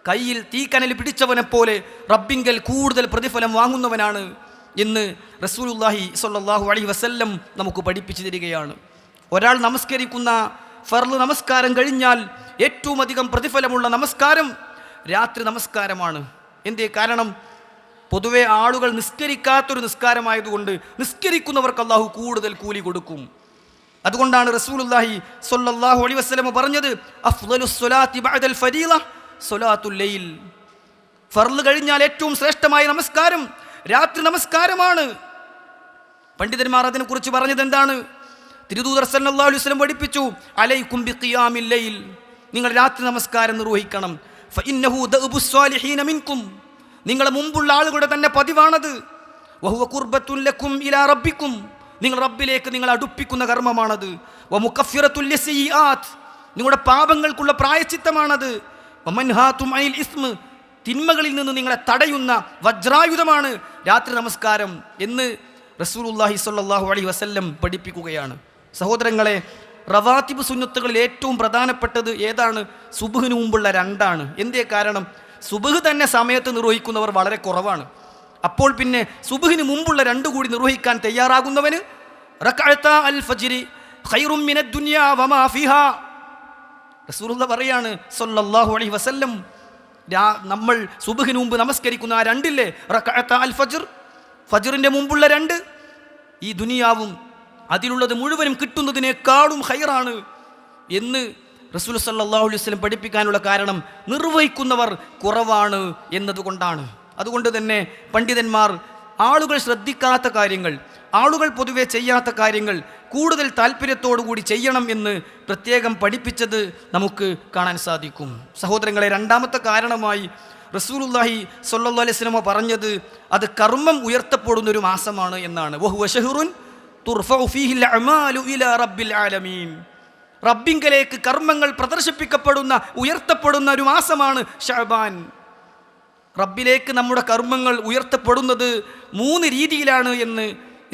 കയ്യിൽ തീക്കനൽ പിടിച്ചവനെ പോലെ റബ്ബിങ്കൽ കൂടുതൽ പ്രതിഫലം വാങ്ങുന്നവനാണ് എന്ന് റസൂലുള്ളാഹി സ്വല്ലല്ലാഹു അലൈഹി വസല്ലം നമുക്ക് പഠിപ്പിച്ചു തരികയാണ്. ഒരാൾ നമസ്കരിക്കുന്ന ഫർള് നമസ്കാരം കഴിഞ്ഞാൽ ഏറ്റവും അധികം പ്രതിഫലമുള്ള നമസ്കാരം രാത്രി നമസ്കാരമാണ്. എന്തേ കാരണം? പൊതുവെ ആളുകൾ നിസ്കരിക്കാത്തൊരു നിസ്കാരമായതുകൊണ്ട് നിസ്കരിക്കുന്നവർക്ക് അല്ലാഹു കൂടുതൽ കൂലി കൊടുക്കും. അതുകൊണ്ടാണ് റസൂലുള്ളാഹി സ്വല്ലല്ലാഹു അലൈഹി വസല്ലം പറഞ്ഞത്, അഫ്ളലുസ് സ്വലാത്തി ബഅദൽ ഫരീള സ്വലാത്തുൽ ലൈൽ. ഫർള് കഴിഞ്ഞാൽ ഏറ്റവും ശ്രേഷ്ഠമായ നമസ്കാരം രാത്രി നമസ്കാരമാണ്. പണ്ഡിതന്മാർ അതിനെക്കുറിച്ച് പറഞ്ഞത് എന്താണ്? തിരുദൂതർ സല്ലല്ലാഹു അലൈഹി വസല്ലം പഠിപ്പിച്ചു, അലൈക്കും ബിഖിയാമിൽ ലൈൽ, നിങ്ങൾ രാത്രി നമസ്കാരം നിർവഹിക്കണം. ഫഇന്നഹു ദഅബുസ് സ്വാലിഹീന മിൻകും, നിങ്ങളെ മുമ്പുള്ള ആളുകളുടെ തന്നെ പതിവാണത്. വഹുവ ഖുർബത്തുൻ ലക്കും ഇലാ റബ്ബിക്കും, നിങ്ങൾ റബ്ബിലേക്ക് നിങ്ങൾ അടുപ്പിക്കുന്ന കർമ്മമാണത്. വമുകഫിറത്തുൽ ലിസയ്യിആത്ത്, നിങ്ങളുടെ പാപങ്ങൾക്കുള്ള പ്രായശ്ചിത്തമാണത്. വമൻഹാതും അനിൽ ഇസ്മ്, തിന്മകളിൽ നിന്ന് നിങ്ങളെ തടയുന്ന വജ്രായുധമാണ് രാത്രി നമസ്കാരം എന്ന് റസൂലുള്ളാഹി സ്വല്ലല്ലാഹു അലൈഹി വസല്ലം പഠിപ്പിക്കുകയാണ്. സഹോദരങ്ങളെ, റവാത്തിബ് സുന്നത്തുകളിൽ ഏറ്റവും പ്രധാനപ്പെട്ടത് ഏതാണ്? സുബ്ഹിന് മുമ്പുള്ള രണ്ടാണ്. എന്തേ കാരണം? സുബ്ഹ് തന്നെ സമയത്ത് നിർവഹിക്കുന്നവർ വളരെ കുറവാണ്. അപ്പോൾ പിന്നെ സുബ്ഹിന് മുമ്പുള്ള രണ്ടു കൂടി നിർവഹിക്കാൻ തയ്യാറാകുന്നവന് റക്അത്താ അൽ ഫജ്രി ഖൈറും മിനദ് ദുനിയാ വമാ ഫിഹാ. റസൂലുള്ളാഹി പറയാണ് സ്വല്ലല്ലാഹു അലൈഹി വസല്ലം, നമ്മൾ സുബ്ഹിന് മുമ്പ് നമസ്കരിക്കുന്ന ആ രണ്ടില്ലേ, റക്അത്താ അൽ ഫജ്ർ, ഫജ്റിൻ്റെ മുമ്പുള്ള രണ്ട്, ഈ ദുനിയാവും അതിലുള്ളത് മുഴുവനും കിട്ടുന്നതിനേക്കാളും ഖൈറാണ് എന്ന് റസൂൽ സല്ലല്ലാഹു അലൈഹി വസല്ലം പഠിപ്പിക്കാനുള്ള കാരണം നിർവഹിക്കുന്നവർ കുറവാണ് എന്നതുകൊണ്ടാണ്. അതുകൊണ്ട് തന്നെ പണ്ഡിതന്മാർ ആളുകൾ ശ്രദ്ധിക്കാത്ത കാര്യങ്ങൾ, ആളുകൾ പൊതുവെ ചെയ്യാത്ത കാര്യങ്ങൾ കൂടുതൽ താല്പര്യത്തോടുകൂടി ചെയ്യണം എന്ന് പ്രത്യേകം പഠിപ്പിച്ചത് നമുക്ക് കാണാൻ സാധിക്കും. സഹോദരങ്ങളെ, രണ്ടാമത്തെ കാരണമായി റസൂലുള്ളാഹി സ്വല്ലല്ലാഹു അലൈഹി വസല്ലം പറഞ്ഞത് അത് കർമ്മം ഉയർത്തപ്പെടുന്നൊരു മാസമാണ് എന്നാണ്. വഹുവ ശഹ്റുൻ തുർഫഉ ഫീഹിൽ അഅമാലു ഇലാ റബ്ബിൽ ആലമീൻ. റബ്ബിങ്കലേക്ക് കർമ്മങ്ങൾ പ്രദർശിപ്പിക്കപ്പെടുന്ന, ഉയർത്തപ്പെടുന്ന ഒരു മാസമാണ് ശഅബാൻ. റബ്ബിലേക്ക് നമ്മുടെ കർമ്മങ്ങൾ ഉയർത്തപ്പെടുന്നത് 3 രീതിയിലാണ് എന്ന്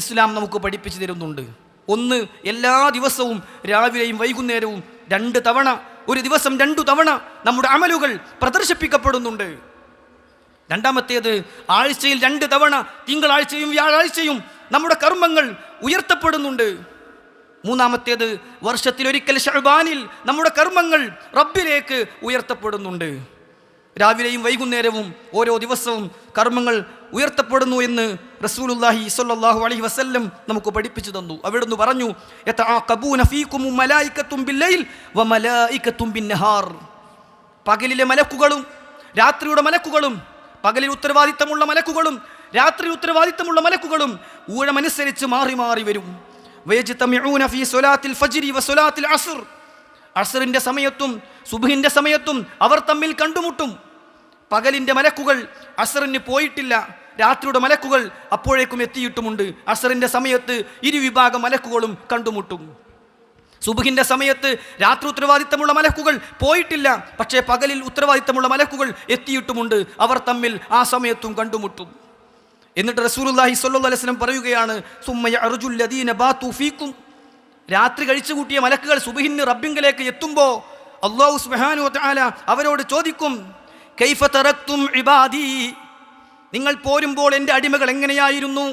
ഇസ്ലാം നമുക്ക് പഠിപ്പിച്ചു തരുന്നുണ്ട്. ഒന്ന്, എല്ലാ ദിവസവും രാവിലെയും വൈകുന്നേരവും 2 തവണ, ഒരു ദിവസം 2 തവണ നമ്മുടെ അമലുകൾ പ്രദർശിപ്പിക്കപ്പെടുന്നുണ്ട്. രണ്ടാമത്തേത്, ആഴ്ചയിൽ 2 തവണ, തിങ്കളാഴ്ചയും വ്യാഴാഴ്ചയും നമ്മുടെ കർമ്മങ്ങൾ ഉയർത്തപ്പെടുന്നുണ്ട്. മൂന്നാമത്തേത്, വർഷത്തിലൊരിക്കൽ ശഅബാനിൽ നമ്മുടെ കർമ്മങ്ങൾ റബ്ബിലേക്ക് ഉയർത്തപ്പെടുന്നുണ്ട്. രാവിലെയും വൈകുന്നേരവും ഓരോ ദിവസവും കർമ്മങ്ങൾ ഉയർത്തപ്പെടുന്നു എന്ന് റസൂലുള്ളാഹി സ്വല്ലല്ലാഹു അലൈഹി വസല്ലം നമുക്ക് പഠിപ്പിച്ചു തന്നു. അവിടുന്ന് പറഞ്ഞു, യതആഖബൂന ഫീകും മലായികത്തും ബില്ലൈൽ വമലായികത്തും ബിന്നഹാർ. പകലിലെ മലക്കുകളും രാത്രിയുടെ മലക്കുകളും, പകലിൽ ഉത്തരവാദിത്തമുള്ള മലക്കുകളും രാത്രി ഉത്തരവാദിത്തമുള്ള മലക്കുകളും ഊഴമനുസരിച്ച് മാറി മാറി വരും. വയജ്തമിഊന ഫീ സ്വലാത്തിൽ ഫജ്രി വസ്വലാത്തിൽ അസ്ർ. അസ്റിൻ്റെ സമയത്തും സുബ്ഹിൻ്റെ സമയത്തും അവർ തമ്മിൽ കണ്ടുമുട്ടും. പകലിൻ്റെ മലക്കുകൾ അസ്റിന് പോയിട്ടില്ല, രാത്രിയുടെ മലക്കുകൾ അപ്പോഴേക്കും എത്തിയിട്ടുമുണ്ട്. അസ്റിൻ്റെ സമയത്ത് ഇരുവിഭാഗം മലക്കുകളും കണ്ടുമുട്ടും. സുബ്ഹിൻ്റെ സമയത്ത് രാത്രി ഉത്തരവാദിത്തമുള്ള മലക്കുകൾ പോയിട്ടില്ല, പക്ഷേ പകലിൽ ഉത്തരവാദിത്തമുള്ള മലക്കുകൾ എത്തിയിട്ടുമുണ്ട്. അവർ തമ്മിൽ ആ സമയത്തും കണ്ടുമുട്ടും. എന്നിട്ട് റസൂലുള്ളാഹി സ്വല്ലല്ലാഹു അലൈഹി വസല്ലം പറയുകയാണ്, സുമ്മ യഅർജുൽ ലദീന ബാതു ഫീകും. രാത്രി കഴിച്ചു കൂട്ടിയ മലക്കുകൾ സുബ്ഹിന് റബ്ബിങ്കലേക്ക് എത്തുമ്പോൾ അല്ലാഹു സുബ്ഹാനഹു വ തആല അവരോട് ചോദിക്കും, കൈഫ തറക്തും ഇബാദി, നിങ്ങൾ പോരുമ്പോൾ എൻ്റെ അടിമകൾ എങ്ങനെയായിരുന്നു?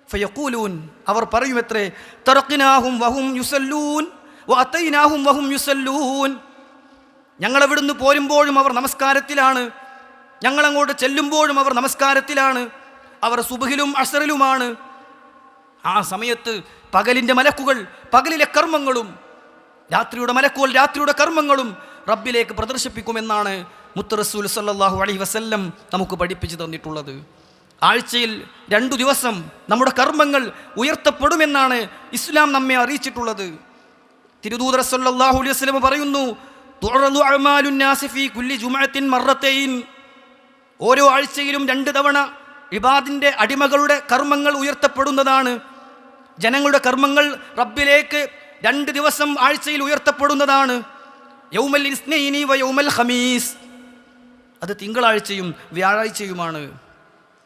ഫയഖൂലൂൻ, അവർ പറയുമത്രേ, തറഖ്നാഹും വഹും യുസല്ലൂൻ വഅതൈനാഹും വഹും യുസല്ലൂൻ. ഞങ്ങളവിടുന്ന് പോരുമ്പോഴും അവർ നമസ്കാരത്തിലാണ്, ഞങ്ങളങ്ങോട്ട് ചെല്ലുമ്പോഴും അവർ നമസ്കാരത്തിലാണ്, അവർ സുബ്ഹിലും അസ്റിലുമാണ്. ആ സമയത്ത് പകലിൻ്റെ മലക്കുകൾ പകലിലെ കർമ്മങ്ങളും രാത്രിയുടെ മലക്കുകൾ രാത്രിയുടെ കർമ്മങ്ങളും റബ്ബിലേക്ക് പ്രദർശിപ്പിക്കുമെന്നാണ് മുത്ത് റസൂൽ സല്ലല്ലാഹു അലൈഹി വസല്ലം നമുക്ക് പഠിപ്പിച്ചു തന്നിട്ടുള്ളത്. ആഴ്ചയിൽ 2 ദിവസം നമ്മുടെ കർമ്മങ്ങൾ ഉയർത്തപ്പെടുമെന്നാണ് ഇസ്ലാം നമ്മെ അറിയിച്ചിട്ടുള്ളത്. തിരുദൂതർ സല്ലല്ലാഹു അലൈഹി വസല്ലം പറയുന്നു, തുഅറദു അഅമാലുൻ നാസി ഫീ കുല്ലി ജുമുഅത്തിൻ മറത്തൈൻ. ഓരോ ആഴ്ചയിലും 2 തവണ ഇബാദിൻ്റെ അടിമകളുടെ കർമ്മങ്ങൾ ഉയർത്തപ്പെടുന്നതാണ്. ജനങ്ങളുടെ കർമ്മങ്ങൾ റബ്ബിലേക്ക് 2 ദിവസം ആഴ്ചയിൽ ഉയർത്തപ്പെടുന്നതാണ്. യൗമൽ ഇസ്നൈനി വ യൗമൽ ഖമീസ്, അത് തിങ്കളാഴ്ചയും വ്യാഴാഴ്ചയുമാണ്.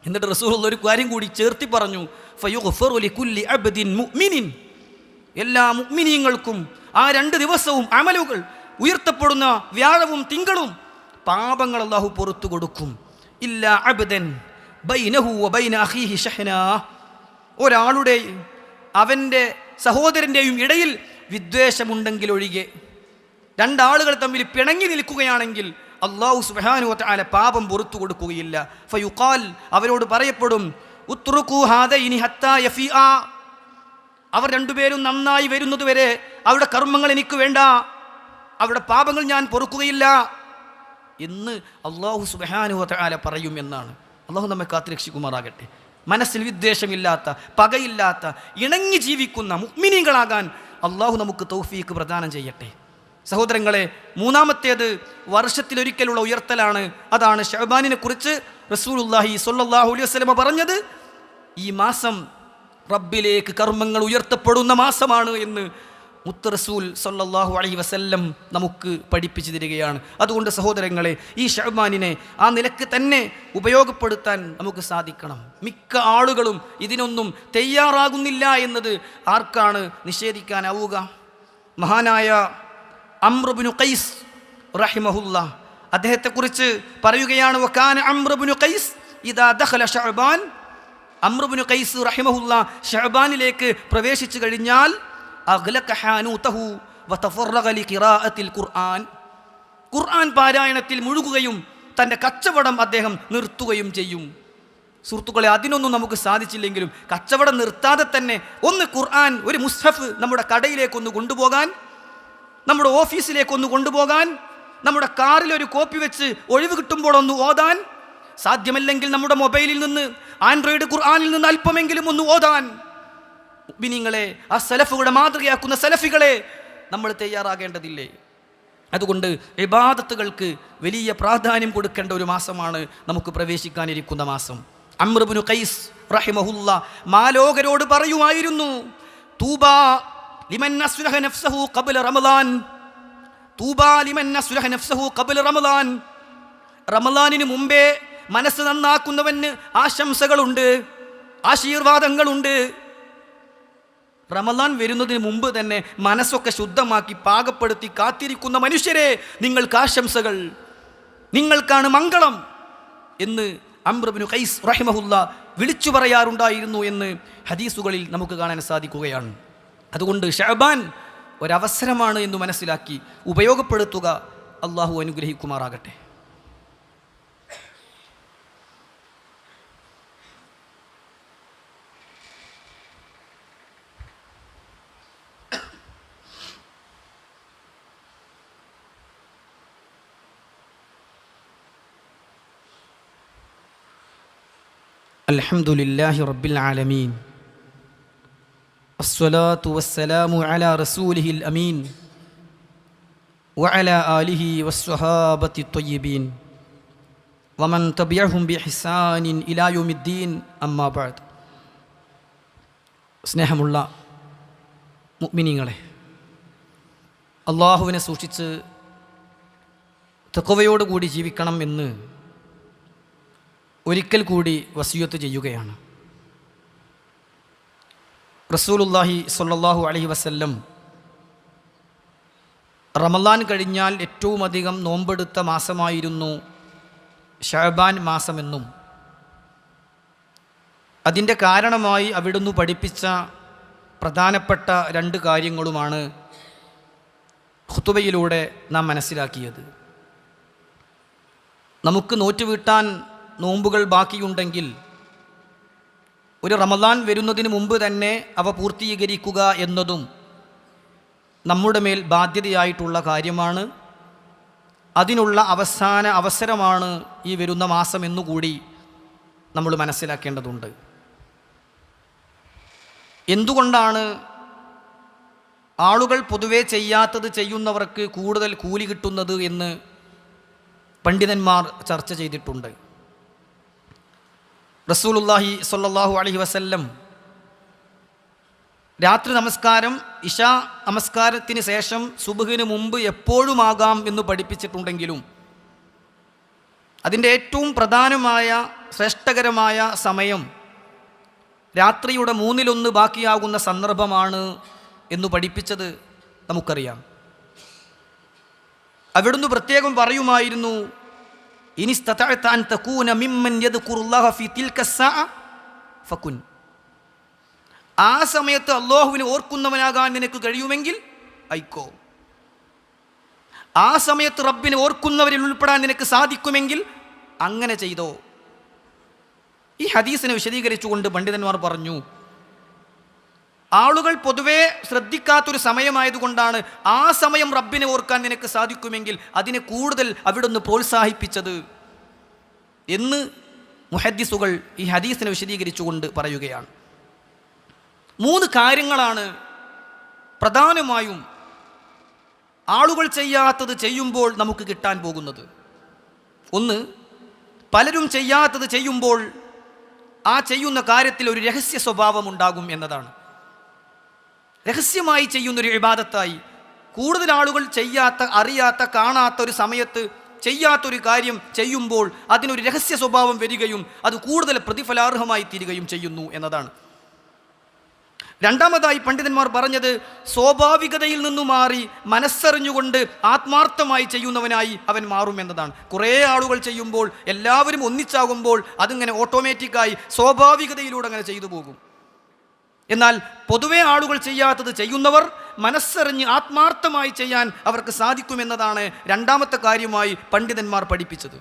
എന്നിട്ട് റസൂൽ ഒരു കാര്യം കൂടി ചേർത്തി പറഞ്ഞു, ഫയുഗ്ഫറു ലികുല്ലി അബ്ദിൻ മുഅ്മിനിൻ. എല്ലാ മുഅ്മിനീങ്ങൾക്കും ആ 2 ദിവസവും അമലുകൾ ഉയർത്തപ്പെടുന്ന വ്യാഴവും തിങ്കളും പാപങ്ങൾ അല്ലാഹു പുറത്തു കൊടുക്കും. ഇല്ലാ അബ്ദൻ ബൈനഹു വബൈന അഖീഹി ഷഹ്നാ, ഒരാളുടെ അവൻ്റെ സഹോദരൻ്റെയും ഇടയിൽ വിദ്വേഷമുണ്ടെങ്കിൽ ഒഴികെ, 2 ആളുകൾ തമ്മിൽ പിണങ്ങി നിൽക്കുകയാണെങ്കിൽ അല്ലാഹു സുബ്ഹാനഹു വ തആല പാപം പുറത്തു കൊടുക്കുകയില്ല. ഫയുഖാൽ, അവരോട് പറയപ്പെടും, ഉത്റുകൂ ഹാദൈനി ഹത്താ യഫീആ, അവർ 2 പേരും നന്നായി വരുന്നതുവരെ അവരുടെ കർമ്മങ്ങൾ എനിക്ക് വേണ്ട, അവരുടെ പാപങ്ങൾ ഞാൻ പൊറുക്കുകയില്ല എന്ന് അല്ലാഹു സുബ്ഹാനഹു വ തആല പറയും എന്നാണ്. അല്ലാഹു നമ്മെ കാത്തുരക്ഷിക്കുമാറാകട്ടെ. മനസ്സിൽ വിദ്വേഷമില്ലാത്ത, പകയില്ലാത്ത, ഇണങ്ങി ജീവിക്കുന്ന മുഅ്മിനീങ്ങളാകാൻ അല്ലാഹു നമുക്ക് തൗഫീഖ് പ്രദാനം ചെയ്യട്ടെ. സഹോദരങ്ങളെ, 3-ാമത്തേത് വർഷത്തിലൊരിക്കലുള്ള ഉയർത്തലാണ്. അതാണ് ശഅബാനിനെ കുറിച്ച് റസൂലുള്ളാഹി സ്വല്ലല്ലാഹു അലൈഹി വസല്ലം പറഞ്ഞത്, ഈ മാസം റബ്ബിലേക്ക് കർമ്മങ്ങൾ ഉയർത്തപ്പെടുന്ന മാസമാണ് എന്ന് മുത്ത് റസൂൽ സ്വല്ലല്ലാഹു അലൈഹി വസല്ലം നമുക്ക് പഠിപ്പിച്ചു തരികയാണ്. അതുകൊണ്ട് സഹോദരങ്ങളെ, ഈ ശഅബാനിനെ ആ നിലക്ക് തന്നെ ഉപയോഗപ്പെടുത്താൻ നമുക്ക് സാധിക്കണം. മിക്ക ആളുകളും ഇതിനൊന്നും തയ്യാറാകുന്നില്ല എന്നത് ആർക്കാണ് നിഷേധിക്കാനാവുക? മഹാനായ അംർ ഇബ്നു ഖൈസ് റഹിമഹുല്ലാ, അദ്ദേഹത്തെക്കുറിച്ച് പറയുകയാണ്, വകാന അംർ ഇബ്നു ഖൈസ് ഇദാ ദഖല ശഅബാൻ. അംർ ഇബ്നു ഖൈസ് റഹിമഹുല്ലാ ശഅബാനിലേക്ക് പ്രവേശിച്ചു കഴിഞ്ഞാൽ അഗ്ലഖ ഹാനൂതഹു വതഫറഗ ലിഖിറാഅത്തിൽ ഖുർആൻ, ഖുർആൻ പാരായണത്തിൽ മുഴുകുകയും തൻ്റെ കച്ചവടം അദ്ദേഹം നിർത്തുകയും ചെയ്യും. സുഹൃത്തുക്കളെ, അതിനൊന്നും നമുക്ക് സാധിച്ചില്ലെങ്കിലും കച്ചവടം നിർത്താതെ തന്നെ ഒന്ന് ഖുർആൻ, ഒരു മുസ്ഹഫ് നമ്മുടെ കടയിലേക്കൊന്ന് കൊണ്ടുപോകാൻ, നമ്മുടെ ഓഫീസിലേക്കൊന്ന് കൊണ്ടുപോകാൻ, നമ്മുടെ കാറിലൊരു കോപ്പി വെച്ച് ഒഴിവ് കിട്ടുമ്പോൾ ഒന്ന് ഓതാൻ, സാധ്യമല്ലെങ്കിൽ നമ്മുടെ മൊബൈലിൽ നിന്ന്, ആൻഡ്രോയിഡ് ഖുർആനിൽ നിന്ന് അല്പമെങ്കിലും ഒന്ന് ഓതാൻ, മുഅ്മിനീങ്ങളെ, ആ സലഫുകളുടെ മാതൃകയാക്കുന്ന സലഫികളെ നമ്മൾ തയ്യാറാകേണ്ടതില്ലേ? അതുകൊണ്ട് ഇബാദത്തുകൾക്ക് വലിയ പ്രാധാന്യം കൊടുക്കേണ്ട ഒരു മാസമാണ് നമുക്ക് പ്രവേശിക്കാനിരിക്കുന്ന മാസം. അംർ ഇബ്നു ഖൈസ് റഹിമഹുല്ലാ മാലോകരോട് പറയുമായിരുന്നു, തൂബാ ലിമൻ അസ്ലഹ നഫ്സഹു ഖബ്ല റമളാൻ, തൂബാ ലിമൻ അസ്ലഹ നഫ്സഹു ഖബ്ല റമളാൻ. റമളാനിന് മുമ്പേ മനസ്സ് നന്നാക്കുന്നവന് ആശംസകളുണ്ട്, ആശീർവാദങ്ങളുണ്ട്. റമളാൻ വരുന്നതിന് മുമ്പ് തന്നെ മനസ്സൊക്കെ ശുദ്ധമാക്കി പാകപ്പെടുത്തി കാത്തിരിക്കുന്ന മനുഷ്യരെ, നിങ്ങൾക്ക് ആശംസകൾ, നിങ്ങൾക്കാണ് മംഗളം എന്ന് അംർ ഇബ്നു ഖൈസ് റഹിമഹുല്ലാ വിളിച്ചു പറയാറുണ്ടായിരുന്നു എന്ന് ഹദീസുകളിൽ നമുക്ക് കാണാൻ സാധിക്കുകയാണ്. അതുകൊണ്ട് ശഅബാൻ ഒരവസരമാണ് എന്ന് മനസ്സിലാക്കി ഉപയോഗപ്പെടുത്തുക. അല്ലാഹു അനുഗ്രഹിക്കുമാറാകട്ടെ. അൽഹംദുലില്ലാഹി റബ്ബിൽ ആലമീൻ, അസ്സലാത്തു വസ്സലാമു അലാ റസൂലിഹിൽ അമീൻ വഅലാ ആലിഹി വസ്സഹാബത്തി ത്വയ്യിബീൻ വമൻ തബിഅഹും ബിഇഹ്സാനിൻ ഇലാ യൗമിദ്ദീൻ. അമ്മാ ബഅദ്. സ്നേഹമുള്ള മുഅ്മിനീങ്ങളെ, അല്ലാഹുവിനെ സൂക്ഷിച്ച് തഖ്വയോടുകൂടി ജീവിക്കണം എന്ന് ഒരിക്കൽ കൂടി വസിയത്ത് ചെയ്യുകയാണ്. റസൂലുള്ളാഹി സ്വല്ലല്ലാഹു അലൈഹി വസല്ലം റമളാൻ കഴിഞ്ഞാൽ ഏറ്റവും അധികം നോമ്പെടുത്ത മാസമായിരുന്നു ശഅബാൻ മാസമെന്നും അതിൻ്റെ കാരണമായി അവിടുന്ന് പഠിപ്പിച്ച പ്രധാനപ്പെട്ട 2 കാര്യങ്ങളുമാണ് ഖുതുബയിലൂടെ നാം മനസ്സിലാക്കിയത്. നമുക്ക് നോറ്റുവീട്ടാൻ നോമ്പുകൾ ബാക്കിയുണ്ടെങ്കിൽ ഒരു റമദാൻ വരുന്നതിന് മുമ്പ് തന്നെ അവ പൂർത്തീകരിക്കുക എന്നതും നമ്മുടെ മേൽ ബാധ്യതയായിട്ടുള്ള കാര്യമാണ്. അതിനുള്ള അവസാന അവസരമാണ് ഈ വരുന്ന മാസം എന്നുകൂടി നമ്മൾ മനസ്സിലാക്കേണ്ടതുണ്ട്. എന്തുകൊണ്ടാണ് ആളുകൾ പൊതുവെ ചെയ്യാത്തത് ചെയ്യുന്നവർക്ക് കൂടുതൽ കൂലി കിട്ടുന്നത് എന്ന് പണ്ഡിതന്മാർ ചർച്ച ചെയ്തിട്ടുണ്ട്. റസൂലുള്ളാഹി സ്വല്ലല്ലാഹു അലൈഹി വസല്ലം രാത്രി നമസ്കാരം ഇശാ നമസ്കാരത്തിന് ശേഷം സുബ്ഹിന് മുമ്പ് എപ്പോഴുമാകാം എന്ന് പഠിപ്പിച്ചിട്ടുണ്ടെങ്കിലും അതിൻ്റെ ഏറ്റവും പ്രധാനമായ ശ്രേഷ്ഠകരമായ സമയം രാത്രിയുടെ 1/3 ബാക്കിയാകുന്ന സന്ദർഭമാണ് എന്ന് പഠിപ്പിച്ചത് നമുക്കറിയാം. അവിടുന്ന് പ്രത്യേകം പറയുമായിരുന്നു, ഇനിസ്തതഅത അൻ തകൂന മിമ്മൻ യദ്കുറുല്ലാഹ ഫീ തിൽക അസ്സഅ ഫകുൻ. ആ സമയത്ത് അല്ലാഹുവിനെ ഓർക്കുന്നവനാകാൻ നിനക്ക് കഴിയുമെങ്കിൽ ആയിക്കോ. ആ സമയത്ത് റബ്ബിനെ ഓർക്കുന്നവരിൽ ഉൾപ്പെടാൻ നിനക്ക് സാധിക്കുമെങ്കിൽ അങ്ങനെ ചെയ്തോ. ഈ ഹദീസിനെ വിശദീകരിച്ചുകൊണ്ട് പണ്ഡിതന്മാർ പറഞ്ഞു, ആളുകൾ പൊതുവെ ശ്രദ്ധിക്കാത്തൊരു സമയമായതുകൊണ്ടാണ് ആ സമയം റബ്ബിനെ ഓർക്കാൻ നിനക്ക് സാധിക്കുമെങ്കിൽ അതിനെ കൂടുതൽ അവിടുന്ന് പ്രോത്സാഹിപ്പിച്ചത് എന്ന് മുഹദ്ദിസുകൾ ഈ ഹദീസിനെ വിശദീകരിച്ചുകൊണ്ട് പറയുകയാണ്. 3 കാര്യങ്ങളാണ് പ്രധാനമായും ആളുകൾ ചെയ്യാത്തത് ചെയ്യുമ്പോൾ നമുക്ക് കിട്ടാൻ പോകുന്നത്. ഒന്ന്, പലരും ചെയ്യാത്തത് ചെയ്യുമ്പോൾ ആ ചെയ്യുന്ന കാര്യത്തിൽ ഒരു രഹസ്യ സ്വഭാവം ഉണ്ടാകും എന്നതാണ്. രഹസ്യമായി ചെയ്യുന്നൊരു ഇബാദത്തായി കൂടുതൽ ആളുകൾ ചെയ്യാത്ത, അറിയാത്ത, കാണാത്ത ഒരു സമയത്ത് ചെയ്യാത്തൊരു കാര്യം ചെയ്യുമ്പോൾ അതിനൊരു രഹസ്യ സ്വഭാവം വരികയും അത് കൂടുതൽ പ്രതിഫലാർഹമായി തീരുകയും ചെയ്യുന്നു എന്നതാണ്. രണ്ടാമതായി പണ്ഡിതന്മാർ പറഞ്ഞത്, സ്വാഭാവികതയിൽ നിന്നു മാറി മനസ്സറിഞ്ഞുകൊണ്ട് ആത്മാർത്ഥമായി ചെയ്യുന്നവനായി അവൻ മാറും എന്നതാണ്. കുറേ ആളുകൾ ചെയ്യുമ്പോൾ, എല്ലാവരും ഒന്നിച്ചാകുമ്പോൾ അതിങ്ങനെ ഓട്ടോമാറ്റിക്കായി സ്വാഭാവികതയിലൂടെ അങ്ങനെ ചെയ്തു പോകും. എന്നാൽ പൊതുവെ ആളുകൾ ചെയ്യാത്തത് ചെയ്യുന്നവർ മനസ്സറിഞ്ഞ് ആത്മാർത്ഥമായി ചെയ്യാൻ അവർക്ക് സാധിക്കുമെന്നതാണ് രണ്ടാമത്തെ കാര്യമായി പണ്ഡിതന്മാർ പഠിപ്പിച്ചത്.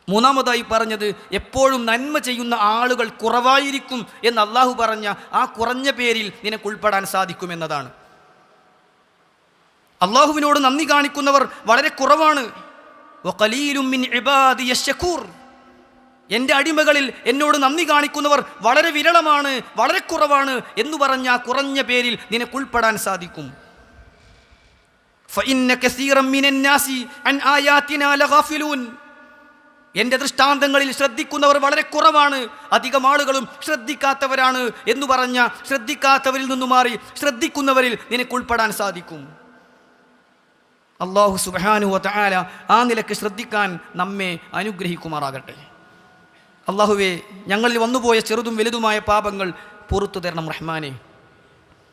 മൂന്നാമതായി പറഞ്ഞത്, എപ്പോഴും നന്മ ചെയ്യുന്ന ആളുകൾ കുറവായിരിക്കും എന്ന് അള്ളാഹു പറഞ്ഞ ആ കുറഞ്ഞ പേരിൽ നിനക്ക് ഉൾപ്പെടാൻ സാധിക്കുമെന്നതാണ്. അള്ളാഹുവിനോട് നന്ദി കാണിക്കുന്നവർ വളരെ കുറവാണ്. വഖലീലും മിൻ ഇബാദിയ ശകൂർ, എൻ്റെ അടിമകളിൽ എന്നോട് നന്ദി കാണിക്കുന്നവർ വളരെ വിരളമാണ്, വളരെ കുറവാണ് എന്ന് പറഞ്ഞ ആ കുറഞ്ഞ പേരിൽ നിനക്ക് ഉൾപ്പെടാൻ സാധിക്കും. ഫഇന്ന കസീറൻ മിനൻ നാസി അൻ ആയാതിനാ ലഗാഫിലൂൻ, എൻ്റെ ദൃഷ്ടാന്തങ്ങളിൽ ശ്രദ്ധിക്കുന്നവർ വളരെ കുറവാണ്, അധികം ആളുകളും ശ്രദ്ധിക്കാത്തവരാണ് എന്ന് പറഞ്ഞ ശ്രദ്ധിക്കാത്തവരിൽ നിന്നു മാറി ശ്രദ്ധിക്കുന്നവരിൽ നിനക്ക് ഉൾപ്പെടാൻ സാധിക്കും. അല്ലാഹു സുബ്ഹാനഹു വ തആല ആ നിലക്ക് ശ്രദ്ധിക്കാൻ നമ്മെ അനുഗ്രഹിക്കുമാറാകട്ടെ. അല്ലാഹുവേ, ഞങ്ങളിൽ വന്നുപോയ ചെറുതും വലുതുമായ പാപങ്ങൾ പുറത്തു തരണം റഹ്മാനെ.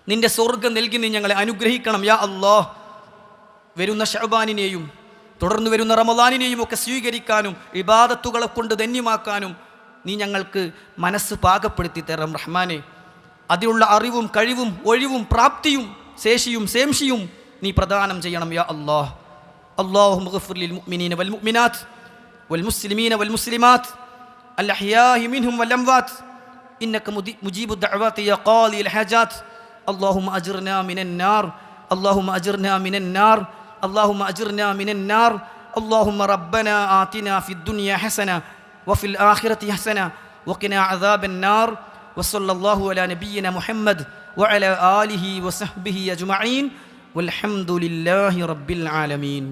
നിന്റെ സ്വർഗ്ഗം നൽകി നീ ഞങ്ങളെ അനുഗ്രഹിക്കണം യാ അല്ലാഹ്. വരുന്ന ശഅബാനിനെയും തുടർന്ന് വരുന്ന റമദാനിനെയും ഒക്കെ സ്വീകരിക്കാനും ഇബാദത്തുകളെ കൊണ്ട് ധന്യമാക്കാനും നീ ഞങ്ങൾക്ക് മനസ്സ് പാകപ്പെടുത്തി തരണം റഹ്മാനെ. അതിനുള്ള അറിവും കഴിവും ഒഴിവും പ്രാപ്തിയും ശേഷിയും ശേംഷിയും നീ പ്രദാനം ചെയ്യണം യാ അല്ലാഹ്. അല്ലാഹുമ്മ ഗ്ഫിർ ലിൽ മുഅ്മിനീന വൽ മുഅ്മിനാത്ത് വൽ മുസ്ലിമീന വൽ മുസ്ലിമാത്ത് الأحياء منهم والأموات إنك مجيب الدعوات يا قاضي الحاجات. اللهم أجرنا من النار، اللهم أجرنا من النار، اللهم أجرنا من النار. اللهم ربنا آتنا في الدنيا حسنة وفي الآخرة حسنة وقنا عذاب النار. وصلى الله على نبينا محمد وعلى آله وصحبه أجمعين والحمد لله رب العالمين.